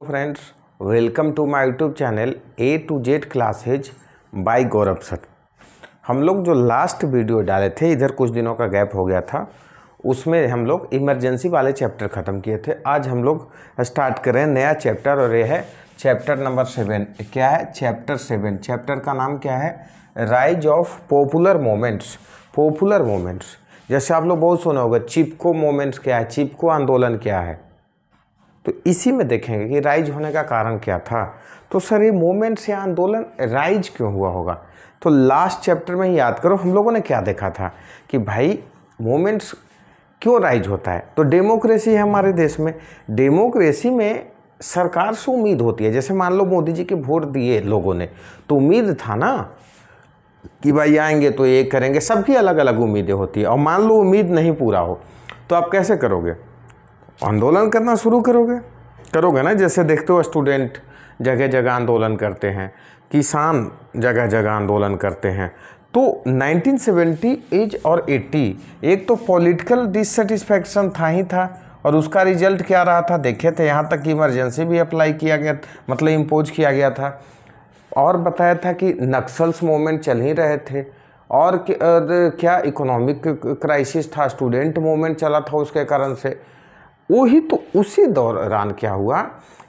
Friends, welcome to my YouTube channel A to Z classes by Gaurav sir. हम लोग जो last video डाले थे, इधर कुछ दिनों का गैप हो गया था, उसमें हम लोग इमरजेंसी वाले चैप्टर ख़त्म किए थे। आज हम लोग स्टार्ट कर रहे हैं नया चैप्टर और ये है चैप्टर नंबर 7। क्या है? चैप्टर 7। चैप्टर का नाम क्या है? Rise of popular moments. Popular moments जैसे आप लोग बहुत सुना होगा, चिपको मोमेंट्स क्या है, चिपको आंदोलन क्या है, तो इसी में देखेंगे कि राइज होने का कारण क्या था। तो सर ये मोमेंट्स या आंदोलन राइज क्यों हुआ होगा? तो लास्ट चैप्टर में ही याद करो हम लोगों ने क्या देखा था कि भाई मोमेंट्स क्यों राइज होता है। तो डेमोक्रेसी है हमारे देश में, डेमोक्रेसी में सरकार से उम्मीद होती है। जैसे मान लो मोदी जी के वोट दिए लोगों ने, तो उम्मीद था ना कि भाई आएंगे तो ये करेंगे, सबकी अलग अलग उम्मीदें होती है। और मान लो उम्मीद नहीं पूरा हो तो आप कैसे करोगे? आंदोलन करना शुरू करोगे ना। जैसे देखते हो स्टूडेंट जगह जगह आंदोलन करते हैं, किसान जगह जगह आंदोलन करते हैं। तो 1970 और 80 एक तो पॉलिटिकल डिससेटिस्फैक्शन था ही था, और उसका रिजल्ट क्या रहा था देखे थे। यहाँ तक कि इमरजेंसी भी अप्लाई किया गया, मतलब इम्पोज किया गया था। और बताया था कि नक्सल्स मूवमेंट चल ही रहे थे, और क्या इकोनॉमिक क्राइसिस था, स्टूडेंट मूवमेंट चला था उसके कारण से। वही तो उसी दौरान क्या हुआ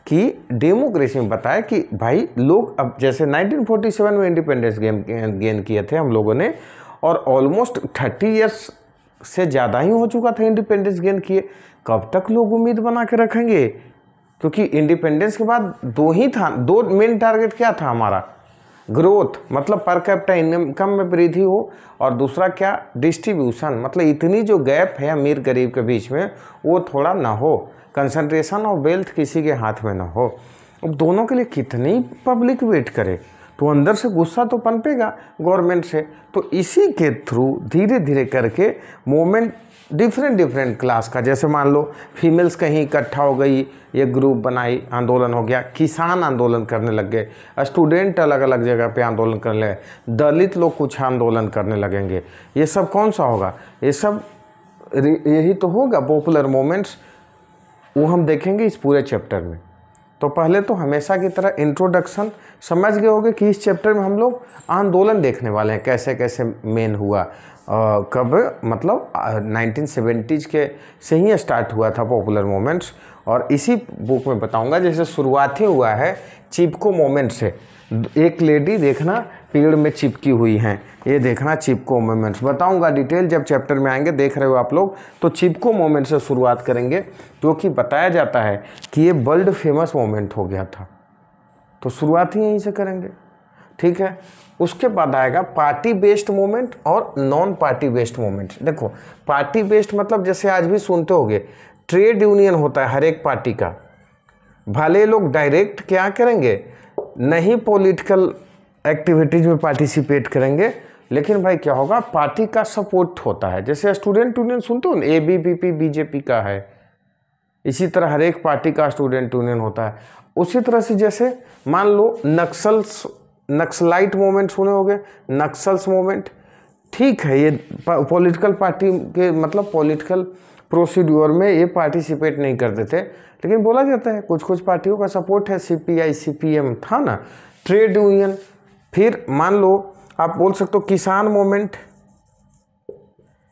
कि डेमोक्रेसी में बताया कि भाई लोग अब जैसे 1947 में इंडिपेंडेंस गेन किए थे हम लोगों ने, और ऑलमोस्ट 30 इयर्स से ज़्यादा ही हो चुका था इंडिपेंडेंस गेन किए। कब तक लोग उम्मीद बना के रखेंगे? क्योंकि इंडिपेंडेंस के बाद दो मेन टारगेट क्या था हमारा? ग्रोथ, मतलब पर कैपिटा इनकम में वृद्धि हो, और दूसरा क्या? डिस्ट्रीब्यूशन, मतलब इतनी जो गैप है अमीर गरीब के बीच में वो थोड़ा ना हो, कंसंट्रेशन ऑफ वेल्थ किसी के हाथ में ना हो। अब दोनों के लिए कितनी पब्लिक वेट करे, तो अंदर से गुस्सा तो पनपेगा गवर्नमेंट से। तो इसी के थ्रू धीरे धीरे करके मूवमेंट डिफरेंट क्लास का, जैसे मान लो फीमेल्स कहीं इकट्ठा हो गई, ये ग्रुप बनाई, आंदोलन हो गया, किसान आंदोलन करने लग गए, स्टूडेंट अलग अलग जगह पे आंदोलन करने लगे, दलित लोग कुछ आंदोलन करने लगेंगे। ये सब कौन सा होगा? ये सब यही तो होगा पॉपुलर मोमेंट्स। वो हम देखेंगे इस पूरे चैप्टर में। तो पहले तो हमेशा की तरह इंट्रोडक्शन समझ गए होंगे कि इस चैप्टर में हम लोग आंदोलन देखने वाले हैं, कैसे कैसे मेन हुआ, कब, मतलब 1970s के से ही स्टार्ट हुआ था पॉपुलर मोमेंट्स। और इसी बुक में बताऊंगा। जैसे शुरुआत ही हुआ है चिपको मोमेंट से। एक लेडी देखना पेड़ में चिपकी हुई हैं, ये देखना चिपको मोमेंट्स। बताऊंगा डिटेल जब चैप्टर में आएंगे, देख रहे हो आप लोग। तो चिपको मोमेंट से शुरुआत करेंगे, क्योंकि बताया जाता है कि ये वर्ल्ड फेमस मोमेंट हो गया था। तो शुरुआत ही यहीं से करेंगे, ठीक है। उसके बाद आएगा पार्टी बेस्ड मूवमेंट और नॉन पार्टी बेस्ड मूवमेंट। देखो पार्टी बेस्ड मतलब जैसे आज भी सुनते होंगे ट्रेड यूनियन होता है हर एक पार्टी का। भले लोग डायरेक्ट क्या करेंगे, नहीं पॉलिटिकल एक्टिविटीज में पार्टिसिपेट करेंगे, लेकिन भाई क्या होगा, पार्टी का सपोर्ट होता है। जैसे स्टूडेंट यूनियन सुनते हो ना, ABVP बीजेपी का है, इसी तरह हर एक पार्टी का स्टूडेंट यूनियन होता है। उसी तरह से जैसे मान लो नक्सलाइट मूवमेंट सुने होंगे, नक्सल्स मूवमेंट, ठीक है। ये पॉलिटिकल पार्टी के, मतलब पॉलिटिकल प्रोसीड्योर में ये पार्टिसिपेट नहीं करते थे, लेकिन बोला जाता है कुछ पार्टियों का सपोर्ट है। CPI CPM था ना, ट्रेड यूनियन। फिर मान लो आप बोल सकते हो किसान मूवमेंट।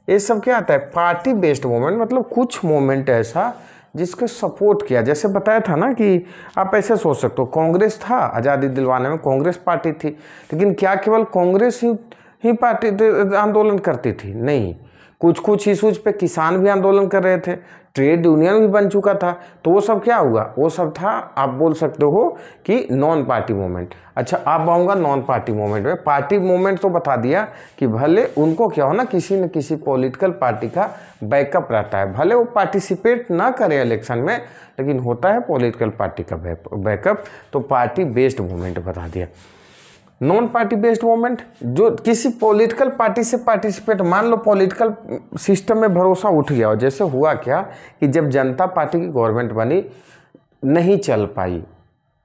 ये सब क्या आता है? पार्टी बेस्ड मूवमेंट, मतलब कुछ मूवमेंट ऐसा जिसके सपोर्ट किया। जैसे बताया था ना कि आप ऐसे सोच सकते हो, कांग्रेस था आज़ादी दिलवाने में, कांग्रेस पार्टी थी, लेकिन क्या केवल कांग्रेस ही पार्टी आंदोलन करती थी? नहीं, कुछ इशूज पे किसान भी आंदोलन कर रहे थे, ट्रेड यूनियन भी बन चुका था। तो वो सब क्या हुआ? वो सब था, आप बोल सकते हो कि नॉन पार्टी मूवमेंट। अच्छा, आप आऊँगा नॉन पार्टी मूवमेंट में। पार्टी मूवमेंट तो बता दिया कि भले उनको क्या हो ना, किसी न किसी पॉलिटिकल पार्टी का बैकअप रहता है, भले वो पार्टिसिपेट ना करें इलेक्शन में, लेकिन होता है पॉलिटिकल पार्टी का बैकअप। तो पार्टी बेस्ड मूवमेंट बता दिया। नॉन पार्टी बेस्ड मूवमेंट, जो किसी पॉलिटिकल पार्टी से पार्टिसिपेट, मान लो पॉलिटिकल सिस्टम में भरोसा उठ गया हो। जैसे हुआ क्या कि जब जनता पार्टी की गवर्नमेंट बनी, नहीं चल पाई,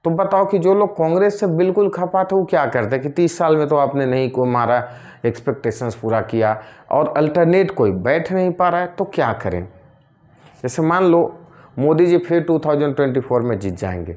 तो बताओ कि जो लोग कांग्रेस से बिल्कुल खपा थे वो क्या करते कि 30 साल में तो आपने नहीं को मारा, एक्सपेक्टेशंस पूरा किया, और अल्टरनेट कोई बैठ नहीं पा रहा है, तो क्या करें? जैसे मान लो मोदी जी फिर 2024 में जीत जाएंगे,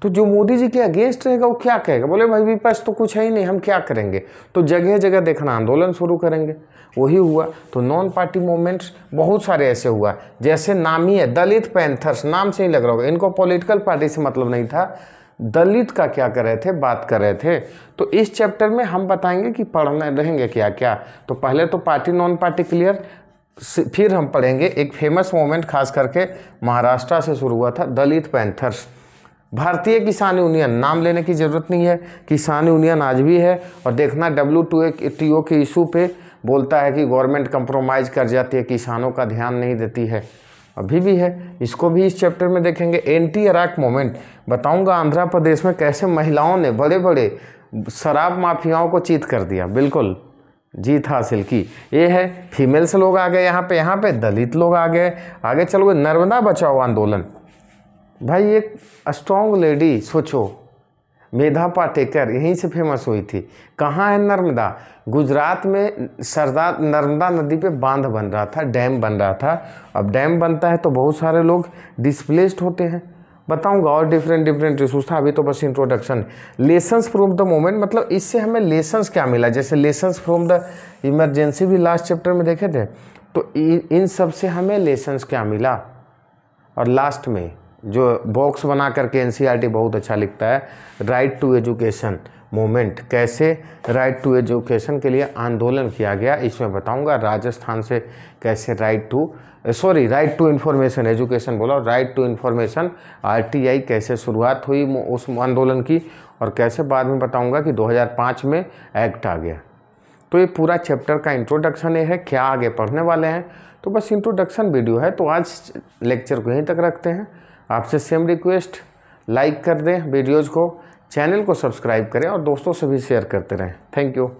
तो जो मोदी जी के अगेंस्ट रहेगा वो क्या कहेगा, बोले भाई विपक्ष तो कुछ है ही नहीं, हम क्या करेंगे, तो जगह जगह देखना आंदोलन शुरू करेंगे। वही हुआ। तो नॉन पार्टी मूवमेंट्स बहुत सारे ऐसे हुआ, जैसे नाम ही है दलित पैंथर्स, नाम से ही लग रहा होगा, इनको पॉलिटिकल पार्टी से मतलब नहीं था, दलित का क्या कर रहे थे, बात कर रहे थे। तो इस चैप्टर में हम बताएंगे कि पढ़ने रहेंगे क्या क्या। तो पहले तो पार्टी नॉन पार्टी क्लियर, फिर हम पढ़ेंगे एक फेमस मूवमेंट खास करके महाराष्ट्र से शुरू हुआ था, दलित पैंथर्स। भारतीय किसान यूनियन, नाम लेने की ज़रूरत नहीं है, किसान यूनियन आज भी है। और देखना WTO के इशू पे बोलता है कि गवर्नमेंट कंप्रोमाइज़ कर जाती है, किसानों का ध्यान नहीं देती है, अभी भी है। इसको भी इस चैप्टर में देखेंगे। एंटी अराक मूवमेंट बताऊंगा, आंध्र प्रदेश में कैसे महिलाओं ने बड़े बड़े शराब माफियाओं को चीत कर दिया, बिल्कुल जीत हासिल की। ये है फीमेल्स लोग आ गए यहाँ पे दलित लोग आ गए। आगे चलो गए नर्मदा बचाओ आंदोलन। भाई एक स्ट्रॉन्ग लेडी, सोचो, मेधा पाटेकर यहीं से फेमस हुई थी। कहाँ है नर्मदा? गुजरात में सरदार नर्मदा नदी पे बांध बन रहा था, डैम बन रहा था। अब डैम बनता है तो बहुत सारे लोग डिस्प्लेस्ड होते हैं, बताऊंगा, और डिफरेंट इशूज था। अभी तो बस introduction. Lessons from the moment, मतलब इससे हमें लेसन्स क्या मिला, जैसे लेसन्स फ्रॉम द इमरजेंसी भी लास्ट चैप्टर में देखे थे, तो इन सब से हमें लेसन्स क्या मिला। और लास्ट में जो बॉक्स बना करके NCERT बहुत अच्छा लिखता है, राइट टू एजुकेशन मूवमेंट, कैसे राइट टू एजुकेशन के लिए आंदोलन किया गया, इसमें बताऊंगा। राजस्थान से कैसे राइट टू इन्फॉर्मेशन, एजुकेशन बोला, राइट टू इन्फॉर्मेशन RTI कैसे शुरुआत हुई उस आंदोलन की, और कैसे बाद में बताऊंगा कि 2005 में एक्ट आ गया। तो ये पूरा चैप्टर का इंट्रोडक्शन है, क्या आगे पढ़ने वाले हैं। तो बस इंट्रोडक्शन वीडियो है, तो आज लेक्चर को यहीं तक रखते हैं। आपसे सेम रिक्वेस्ट, लाइक कर दें वीडियोज़ को, चैनल को सब्सक्राइब करें और दोस्तों से भी शेयर करते रहें। Thank you.